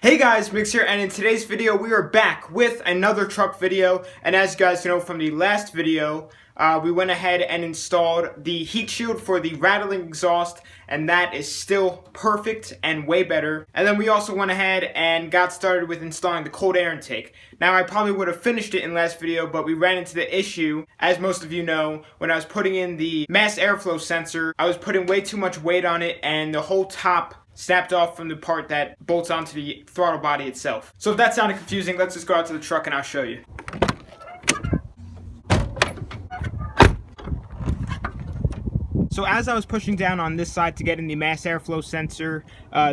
Hey guys, Migs here, and in today's video we are back with another truck video. And as you guys know from the last video, we went ahead and installed the heat shield for the rattling exhaust, and that is still perfect and way better. And then we also went ahead and got started with installing the cold air intake. Now I probably would have finished it in last video, but we ran into the issue, as most of you know, when I was putting in the mass airflow sensor, I was putting way too much weight on it and the whole top snapped off from the part that bolts onto the throttle body itself. So if that sounded confusing, let's just go out to the truck and I'll show you. So as I was pushing down on this side to get in the mass airflow sensor,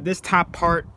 this top part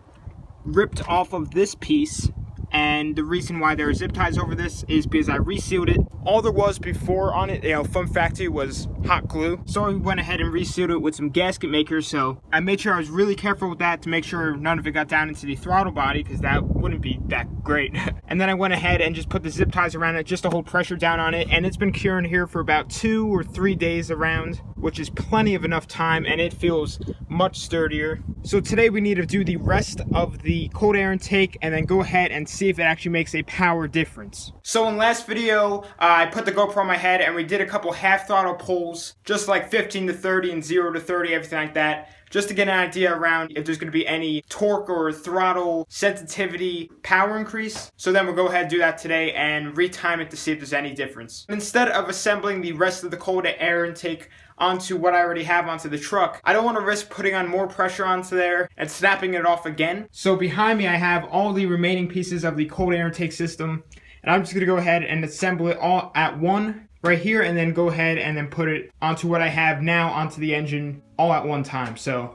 ripped off of this piece. And the reason why there are zip ties over this is because I resealed it. All there was before on it, from factory, was hot glue. So I went ahead and resealed it with some gasket makers. So I made sure I was really careful with that to make sure none of it got down into the throttle body, because that wouldn't be that great. And then I went ahead and just put the zip ties around it just to hold pressure down on it. And it's been curing here for about 2 or 3 days around, which is plenty of enough time, and it feels much sturdier. So today we need to do the rest of the cold air intake and then go ahead and see if it actually makes a power difference. So in last video, I put the GoPro on my head and we did a couple half throttle pulls, just like 15 to 30 and 0 to 30, everything like that, just to get an idea around if there's going to be any torque or throttle sensitivity power increase. So then we'll go ahead and do that today and retime it to see if there's any difference. Instead of assembling the rest of the cold air intake onto what I already have onto the truck, I don't want to risk putting on more pressure onto there and snapping it off again. So behind me I have all the remaining pieces of the cold air intake system, and I'm just going to go ahead and assemble it all at one right here, and then go ahead and then put it onto what I have now onto the engine all at one time, so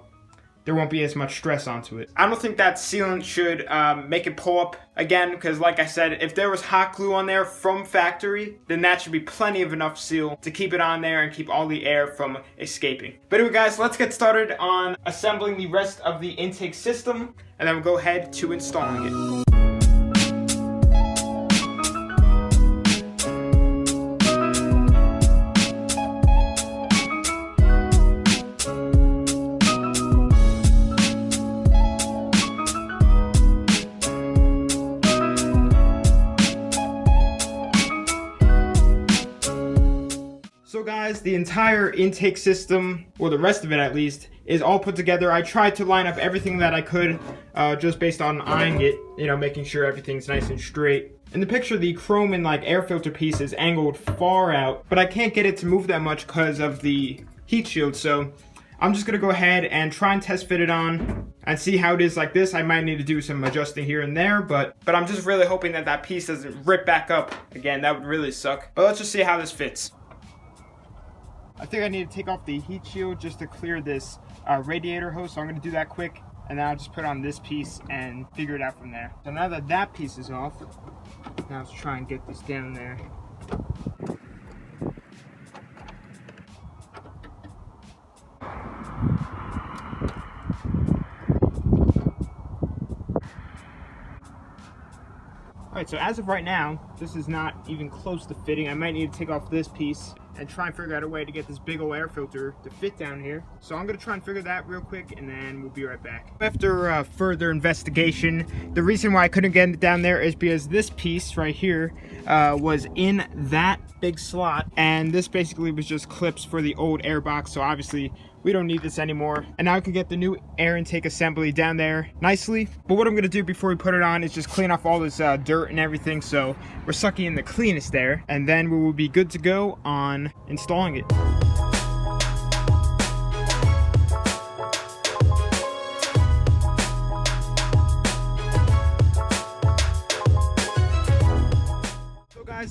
there won't be as much stress onto it. I don't think that sealant should make it pull up again, because like I said, if there was hot glue on there from factory, then that should be plenty of enough seal to keep it on there and keep all the air from escaping. But anyway guys, let's get started on assembling the rest of the intake system, and then we'll go ahead to installing it. So guys, the entire intake system, or the rest of it at least, is all put together. I tried to line up everything that I could, just based on eyeing it, making sure everything's nice and straight. In the picture, the chrome and air filter piece is angled far out, but I can't get it to move that much because of the heat shield, so I'm just gonna go ahead and try and test fit it on and see how it is like this. I might need to do some adjusting here and there, but I'm just really hoping that that piece doesn't rip back up again. That would really suck. But let's just see how this fits. I think I need to take off the heat shield just to clear this radiator hose, so I'm going to do that quick, and then I'll just put on this piece and figure it out from there. So now that that piece is off, now let's try and get this down there. Alright, so as of right now, this is not even close to fitting. I might need to take off this piece and try and figure out a way to get this big old air filter to fit down here. So I'm going to try and figure that real quick, and then we'll be right back. After further investigation, the reason why I couldn't get it down there is because this piece right here was in that big slot, and this basically was just clips for the old air box, so obviously we don't need this anymore. And now I can get the new air intake assembly down there nicely. But what I'm gonna do before we put it on is just clean off all this dirt and everything, so we're sucking in the cleanest air, and then we will be good to go on installing it.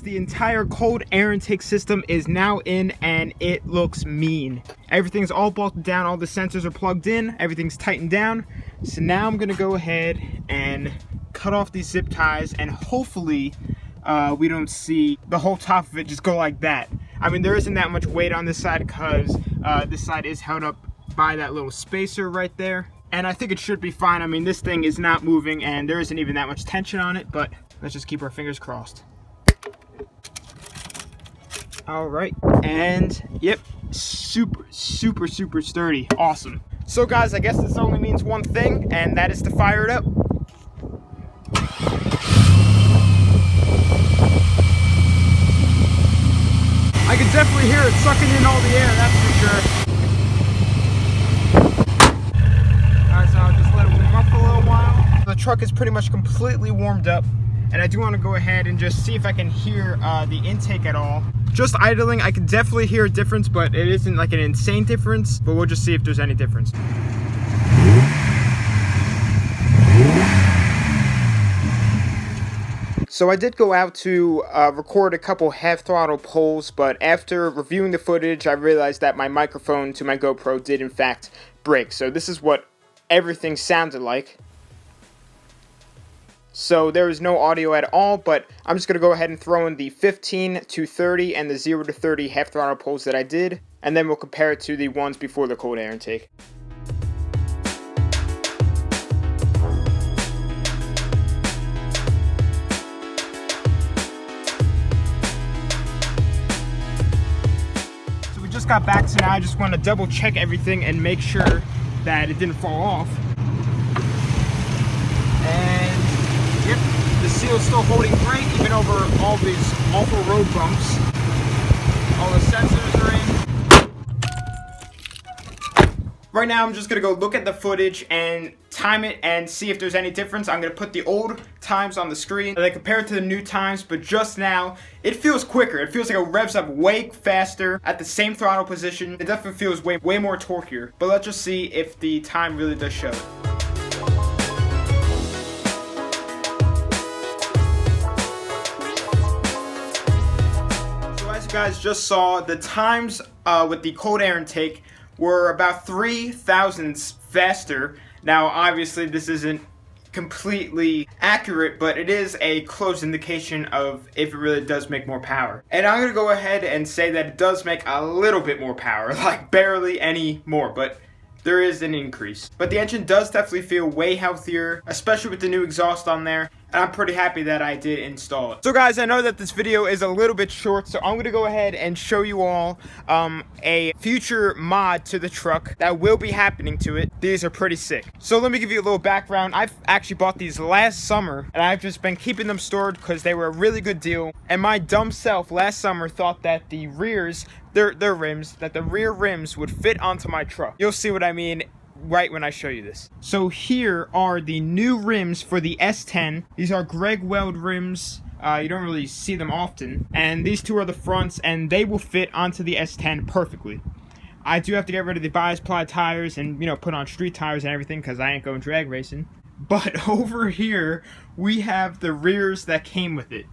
The entire cold air intake system is now in, and it looks mean. Everything's all bolted down, all the sensors are plugged in, everything's tightened down. So now I'm gonna go ahead and cut off these zip ties, and hopefully we don't see the whole top of it just go like that. I mean, there isn't that much weight on this side because this side is held up by that little spacer right there, and I think it should be fine. I mean, this thing is not moving and there isn't even that much tension on it, but let's just keep our fingers crossed. All right, and yep, super sturdy. Awesome. So guys, I guess this only means one thing, and that is to fire it up. definitely hear it sucking in all the air, that's for sure. Alright, so I'll just let it warm up for a little while. The truck is pretty much completely warmed up, and I do want to go ahead and just see if I can hear the intake at all. Just idling, I can definitely hear a difference, but it isn't like an insane difference, but we'll just see if there's any difference. So I did go out to record a couple half-throttle pulls, but after reviewing the footage, I realized that my microphone to my GoPro did in fact break. So this is what everything sounded like. So there is no audio at all, but I'm just going to go ahead and throw in the 15 to 30 and the 0 to 30 half-throttle pulls that I did, and then we'll compare it to the ones before the cold air intake. Just got back, so now I just want to double check everything and make sure that it didn't fall off. And yep, the seal's still holding great even over all these awful road bumps. All the sensors are in. Right now I'm just going to go look at the footage and time it and see if there's any difference. I'm going to put the old times on the screen and then compare it to the new times, but just now it feels quicker. It feels like it revs up way faster at the same throttle position. It definitely feels way more torquier, but let's just see if the time really does show it. So as you guys just saw, the times with the cold air intake were about 3 thousandths faster. Now obviously this isn't completely accurate, but it is a close indication of if it really does make more power. And I'm gonna go ahead and say that it does make a little bit more power, like barely any more, but there is an increase. But the engine does definitely feel way healthier, especially with the new exhaust on there. And I'm pretty happy that I did install it. So guys, I know that this video is a little bit short, so I'm gonna go ahead and show you all a future mod to the truck that will be happening to it. These are pretty sick. So let me give you a little background. I've actually bought these last summer, and I've just been keeping them stored because they were a really good deal. And my dumb self last summer thought that the rears, their rims, that the rear rims would fit onto my truck. You'll see what I mean right when I show you this. So here are the new rims for the S10. These are Greg Weld rims. You don't really see them often. And these two are the fronts, and they will fit onto the S10 perfectly. I do have to get rid of the bias ply tires and, you know, put on street tires and everything because I ain't going drag racing. But over here, we have the rears that came with it.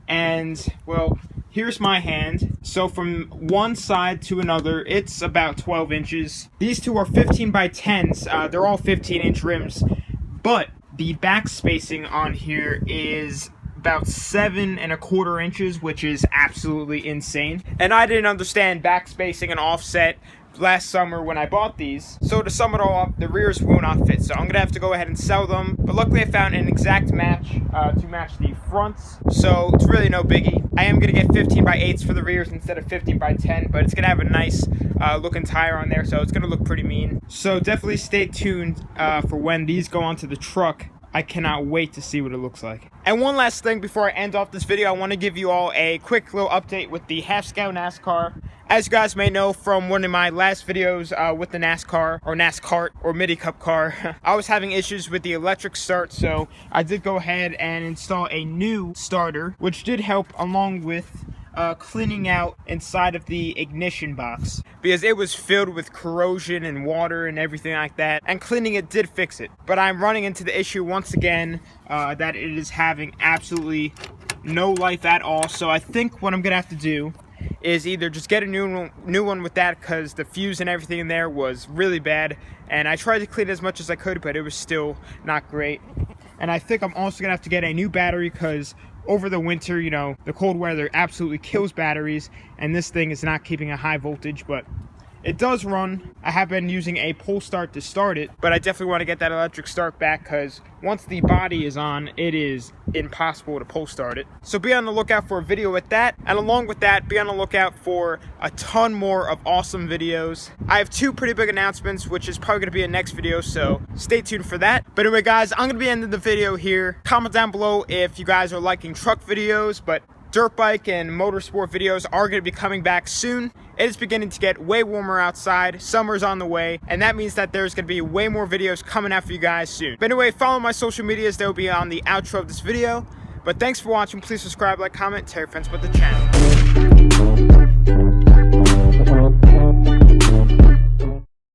And, well, here's my hand. So from one side to another, it's about 12 inches. These two are 15 by 10s. They're all 15-inch rims. But the back spacing on here is about 7 1/4 inches, which is absolutely insane. And I didn't understand back spacing and offset last summer when I bought these. So to sum it all up, the rears will not fit. So I'm gonna have to go ahead and sell them. But luckily I found an exact match to match the fronts. So it's really no biggie. I am gonna get 15 by 8s for the rears instead of 15 by 10, but it's gonna have a nice looking tire on there, so it's gonna look pretty mean. So definitely stay tuned for when these go onto the truck. I cannot wait to see what it looks like. And one last thing before I end off this video, I want to give you all a quick little update with the Half Scale NASCAR. As you guys may know from one of my last videos with the NASCAR or Midi Cup car, I was having issues with the electric start, so I did go ahead and install a new starter, which did help along with cleaning out inside of the ignition box because it was filled with corrosion and water and everything like that, and cleaning it did fix it. But I'm running into the issue once again that it is having absolutely no life at all. So I think what I'm gonna have to do is either just get a new one with that, because the fuse and everything in there was really bad, and I tried to clean it as much as I could, but it was still not great. And I think I'm also gonna have to get a new battery because over the winter, you know, the cold weather absolutely kills batteries, and this thing is not keeping a high voltage, but it does run. I have been using a pull start to start it, but I definitely want to get that electric start back because once the body is on, it is impossible to pull start it. So be on the lookout for a video with that, and along with that, be on the lookout for a ton more of awesome videos. I have 2 pretty big announcements, which is probably going to be a next video, so stay tuned for that. But anyway guys, I'm going to be ending the video here. Comment down below if you guys are liking truck videos, but dirt bike and motorsport videos are going to be coming back soon. It is beginning to get way warmer outside, summer's on the way, and that means that there's going to be way more videos coming out for you guys soon. But anyway, follow my social medias, they'll be on the outro of this video. But thanks for watching, please subscribe, like, comment, tell your friends about the channel.